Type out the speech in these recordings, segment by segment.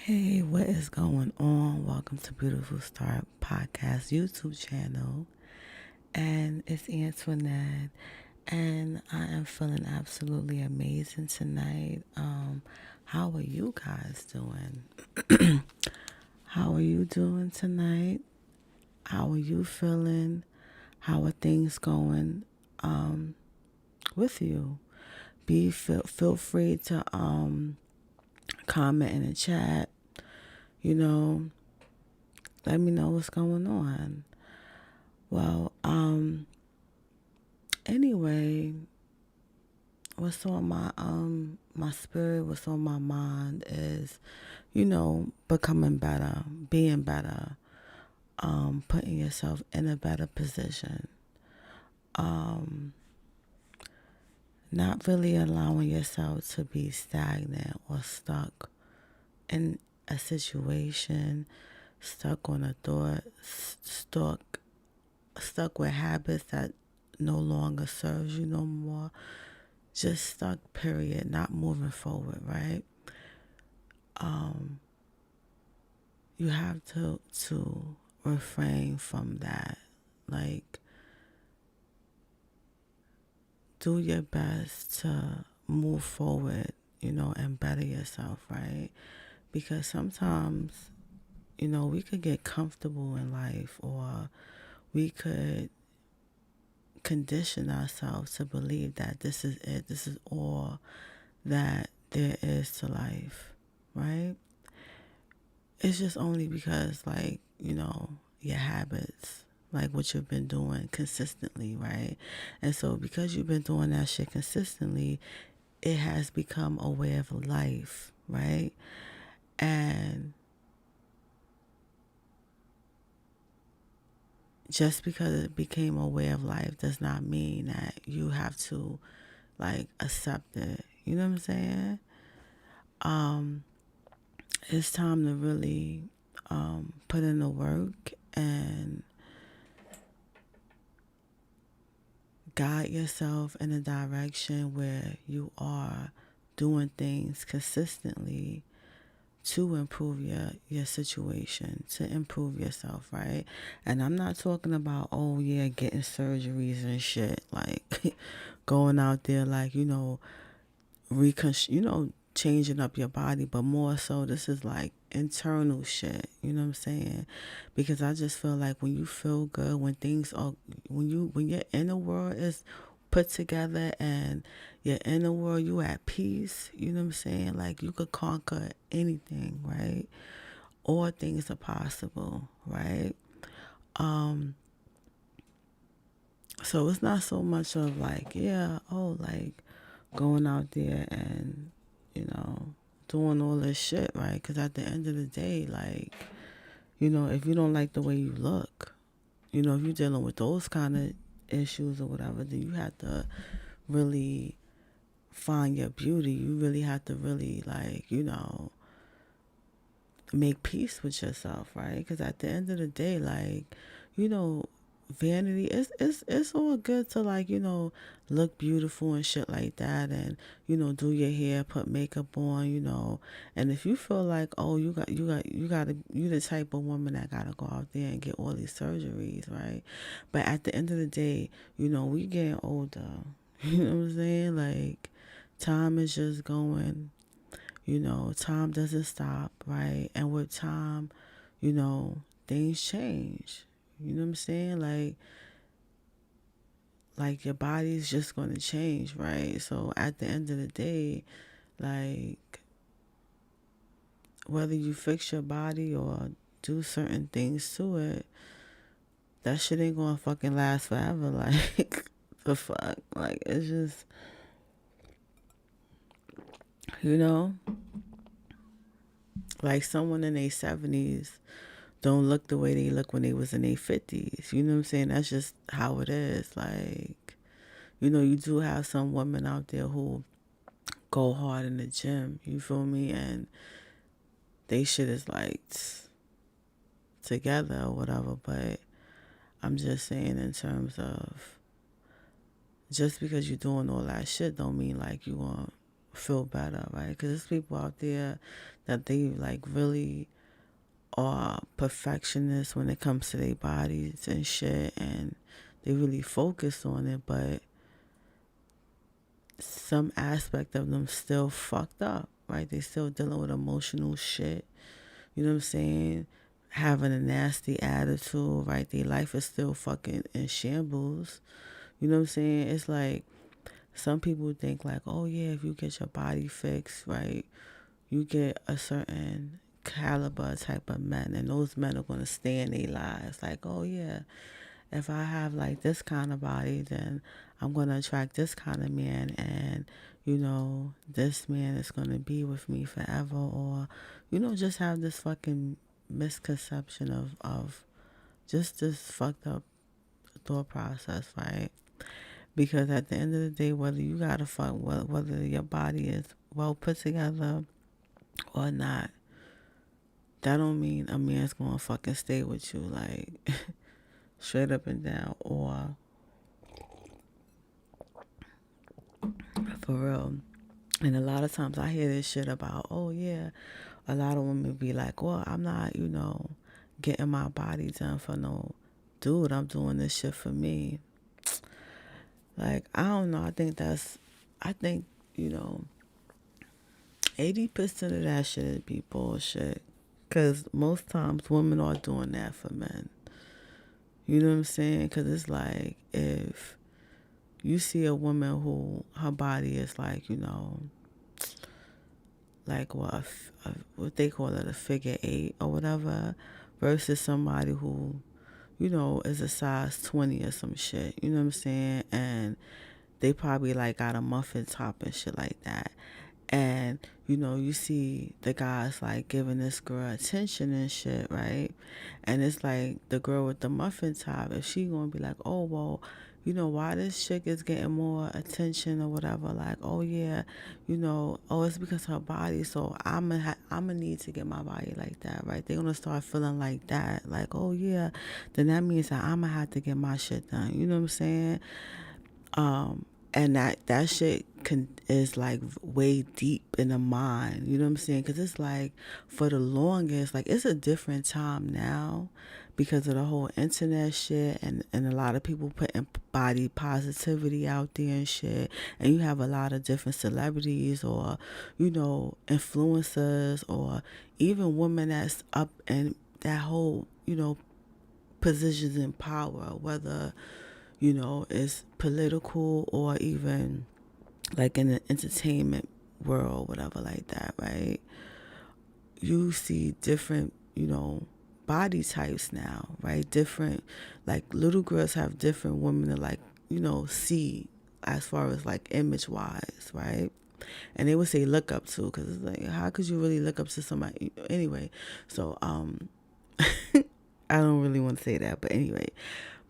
Hey, what is going on? Welcome to Beautiful Start Podcast YouTube channel. And it's Antoinette. And I am feeling absolutely amazing tonight. How are you guys doing? How are you doing tonight? How are you feeling? How are things going with you? Feel free to comment in the chat. Let me know what's going on. Well, anyway, what's on my spirit, what's on my mind is, becoming better, being better, putting yourself in a better position. Not really allowing yourself to be stagnant or stuck in a situation, stuck on a thought, stuck with habits that no longer serves you no more. Just stuck, period, not moving forward, right? You have to refrain from that. Like, do your best to move forward, and better yourself, right? Because sometimes, we could get comfortable in life, or we could condition ourselves to believe that this is it, this is all that there is to life, right? It's just only because, your habits, like what you've been doing consistently, right? And so because you've been doing that shit consistently, it has become a way of life, right? And just because it became a way of life does not mean that you have to, accept it. You know what I'm saying? It's time to really put in the work and guide yourself in a direction where you are doing things consistently to improve your situation, to improve yourself, right? And I'm not talking about, oh yeah, getting surgeries and shit, like going out there, changing up your body, but more so this is like internal shit, you know what I'm saying? Because I just feel like when you feel good, when things are, when your inner world is put together and your inner world, you at peace, you know what I'm saying? Like, you could conquer anything, right? All things are possible, right? So it's not so much of going out there and, doing all this shit, right? Because at the end of the day, if you don't like the way you look, if you're dealing with those kind of issues or whatever, then you have to really find your beauty. You really have to really, make peace with yourself, right? Because at the end of the day, you know, vanity, it's all good to look beautiful and shit like that, and do your hair, put makeup on, and if you feel like, oh, you the type of woman that gotta go out there and get all these surgeries, right? But at the end of the day, we getting older. You know what I'm saying? Like, time is just going. Time doesn't stop, right? And with time, things change. You know what I'm saying? Like your body's just going to change, right? So at the end of the day, like, whether you fix your body or do certain things to it, that shit ain't going to fucking last forever. Like, the fuck? Like, it's just, you know, like someone in their 70s don't look the way they look when they was in their 50s. You know what I'm saying? That's just how it is. Like, you do have some women out there who go hard in the gym. You feel me? And they shit is like together or whatever. But I'm just saying, in terms of, just because you're doing all that shit don't mean like you gonna feel better, right? Because there's people out there that they like really are perfectionists when it comes to their bodies and shit, and they really focus on it, but some aspect of them still fucked up, right? They still dealing with emotional shit, you know what I'm saying? Having a nasty attitude, right? Their life is still fucking in shambles, you know what I'm saying? It's like some people think like, oh yeah, if you get your body fixed, right, you get a certain caliber type of men, and those men are going to stay in their lives. Like, oh yeah, if I have like this kind of body, then I'm going to attract this kind of man, and this man is going to be with me forever. Or just have this fucking misconception of just this fucked up thought process, right? Because at the end of the day, whether you gotta fuck, whether your body is well put together or not, that don't mean a man's gonna fucking stay with you, like straight up and down. Or for real. And a lot of times I hear this shit about, oh yeah, a lot of women be like, well, I'm not, getting my body done for no dude. I'm doing this shit for me. Like, I don't know. I think, 80% of that shit be bullshit. Because most times women are doing that for men. You know what I'm saying? Because it's like if you see a woman who her body is like, like what they call it, a figure eight or whatever, versus somebody who, is a size 20 or some shit. You know what I'm saying? And they probably like got a muffin top and shit like that. And, you see the guys like giving this girl attention and shit, right? And it's like the girl with the muffin top, if she gonna be like, oh, well, why this chick is getting more attention or whatever, like, oh yeah, oh, it's because her body, so I'm gonna need to get my body like that, right? They're gonna start feeling like that, like, oh yeah, then that means that I'm gonna have to get my shit done, you know what I'm saying? And that shit is like way deep in the mind, you know what I'm saying? Because it's like for the longest, like it's a different time now because of the whole internet shit, and a lot of people putting body positivity out there and shit. And you have a lot of different celebrities or, influencers or even women that's up in that whole, positions in power, whether it's political or even like in the entertainment world, whatever like that, right? You see different, body types now, right? Different, like little girls have different women to like, see as far as like image wise, right? And they would say look up to, because it's like, how could you really look up to somebody? Anyway, so I don't really want to say that, but anyway,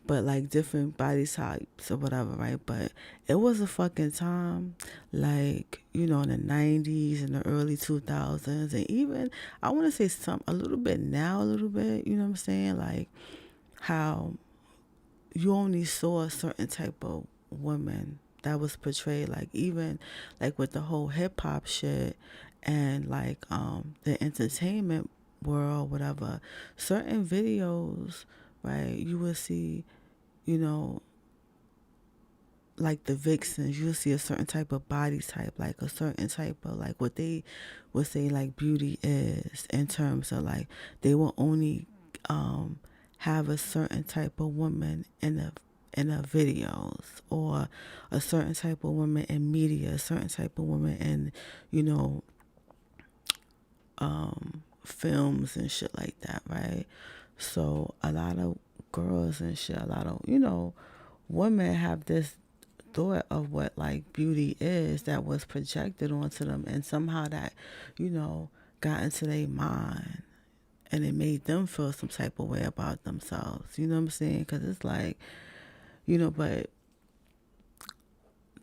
but like different body types or whatever, right? But it was a fucking time, like, in the 90s and the early 2000s, and even I want to say a little bit now, a little bit, you know what I'm saying? Like how you only saw a certain type of woman that was portrayed, like even like with the whole hip hop shit and like the entertainment world, whatever, certain videos, right, you will see, you know, like the vixens, you'll see a certain type of body type, like a certain type of like what they would say like beauty is, in terms of like they will only have a certain type of woman in the videos, or a certain type of woman in media, a certain type of woman in, you know, films and shit like that, right? So a lot of girls and shit, a lot of, women have this thought of what like beauty is that was projected onto them, and somehow that, got into their mind, and it made them feel some type of way about themselves, you know what I'm saying? Because it's like, but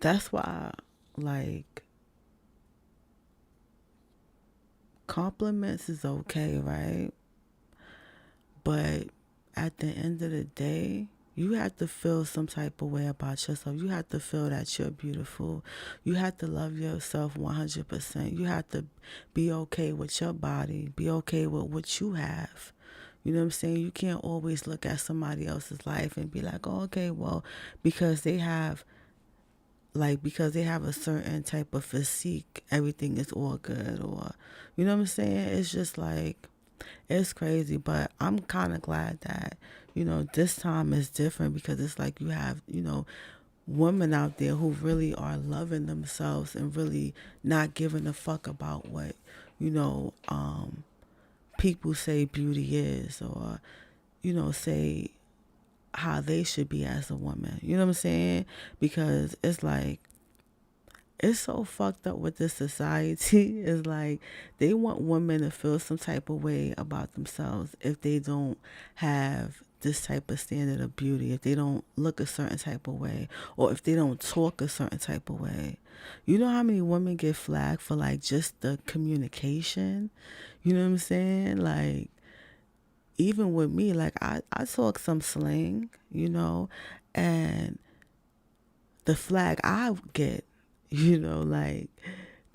that's why, like, compliments is okay, right? But at the end of the day, You have to feel some type of way about yourself. You have to feel that you're beautiful. You have to love yourself 100%. You have to be okay with your body. Be okay with what you have. You know what I'm saying? You can't always look at somebody else's life and be like, oh, okay, well, because they have because they have a certain type of physique, everything is all good, or you know what I'm saying? It's just like it's crazy, but I'm kind of glad that, this time is different because it's like you have, women out there who really are loving themselves and really not giving a fuck about what, you know, people say beauty is, or, say how they should be as a woman. You know what I'm saying? Because it's like, it's so fucked up with this society. It's like they want women to feel some type of way about themselves if they don't have this type of standard of beauty, if they don't look a certain type of way, or if they don't talk a certain type of way. You know how many women get flagged for like just the communication? You know what I'm saying? Like, even with me, like I talk some slang, and the flag I get, like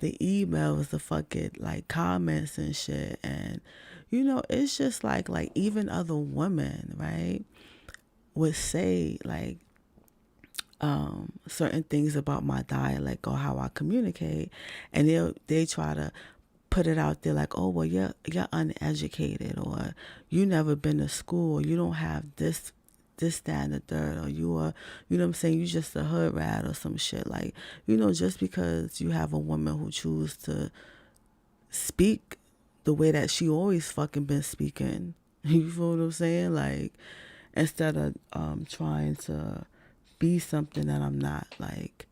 the emails, the fucking like comments and shit. And, it's just like even other women, right, would say like certain things about my dialect or how I communicate. And they try to put it out there like, oh, well, you're uneducated, or you never been to school, or you don't have this, that, and the third, or you are, you know what I'm saying, you just a hood rat or some shit. Like, just because you have a woman who chooses to speak the way that she always fucking been speaking, you feel what I'm saying? Like, instead of trying to be something that I'm not, like,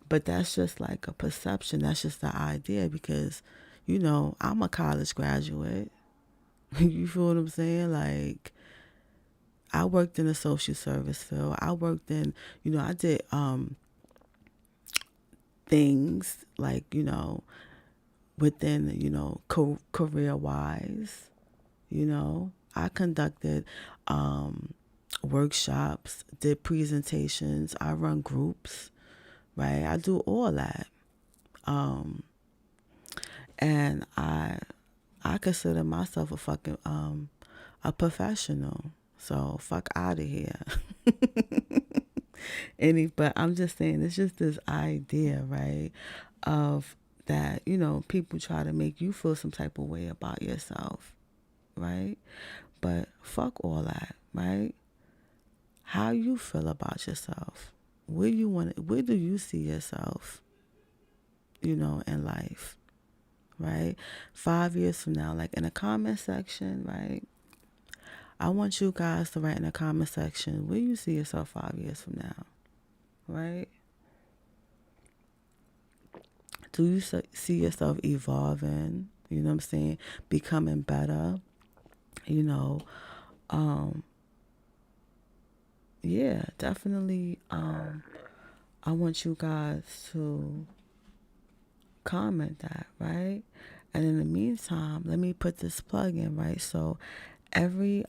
but that's just like a perception. That's just the idea because, I'm a college graduate. You feel what I'm saying? Like, I worked in the social service field. I worked in, I did things like, within, career wise, I conducted workshops, did presentations, I run groups, right? I do all that. And I consider myself a fucking a professional. So fuck out of here. But I'm just saying, it's just this idea, right, of that, people try to make you feel some type of way about yourself, right? But fuck all that, right? How you feel about yourself? Where do you see yourself, in life, right? 5 years from now, like in the comment section, right? I want you guys to write in the comment section where you see yourself 5 years from now, right? Do you see yourself evolving? You know what I'm saying? Becoming better, you know? Yeah, definitely. I want you guys to comment that, right? And in the meantime, let me put this plug in, right? So every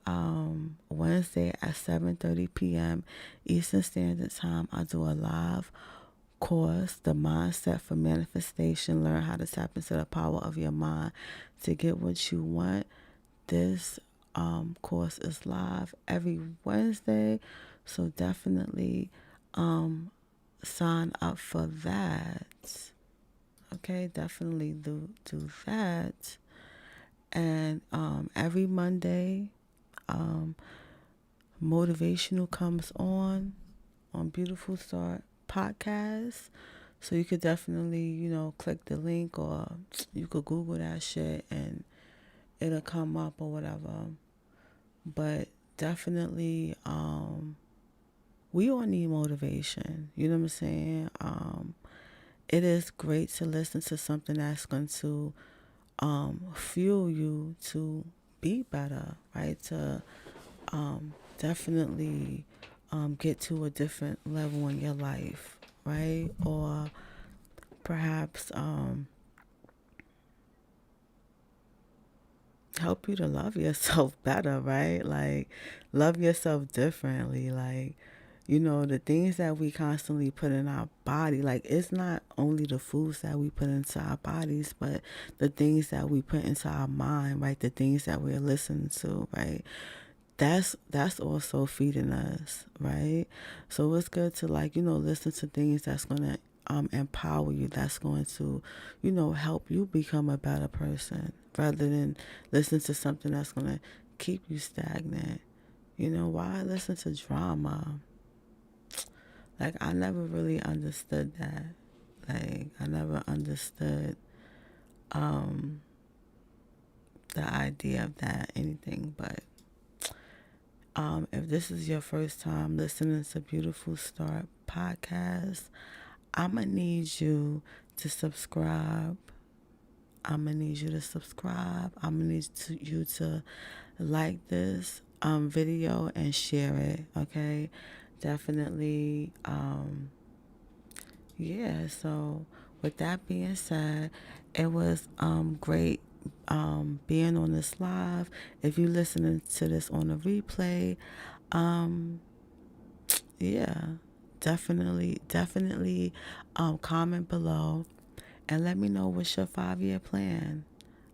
Wednesday at 7:30 p.m. Eastern Standard Time, I do a live course, The Mindset for Manifestation. Learn how to tap into the power of your mind to get what you want. This course is live every Wednesday, so definitely sign up for that. Okay, definitely do that. And every Monday, motivational comes on Beautiful Start podcast. So you could definitely, click the link, or you could Google that shit and it'll come up or whatever. But definitely, we all need motivation. You know what I'm saying? It is great to listen to something that's going to fuel you to be better, right? To definitely get to a different level in your life, right? Or perhaps help you to love yourself better, right? Like, love yourself differently. Like, the things that we constantly put in our body, like, it's not only the foods that we put into our bodies, but the things that we put into our mind, right? The things that we're listening to, right? That's also feeding us, right? So it's good to, like, listen to things that's gonna empower you, that's going to, help you become a better person, rather than listen to something that's gonna keep you stagnant. Why listen to drama? Like, I never really understood that. Like, I never understood um the idea of that, anything. But if this is your first time listening to Beautiful Start podcast, I'm going to need you to subscribe. I'm going to need you to subscribe. I'm going to need you to like this video and share it, okay? Definitely. Yeah, so with that being said, it was great being on this live. If you're listening to this on a replay, um, yeah, definitely comment below and let me know what's your 5-year plan.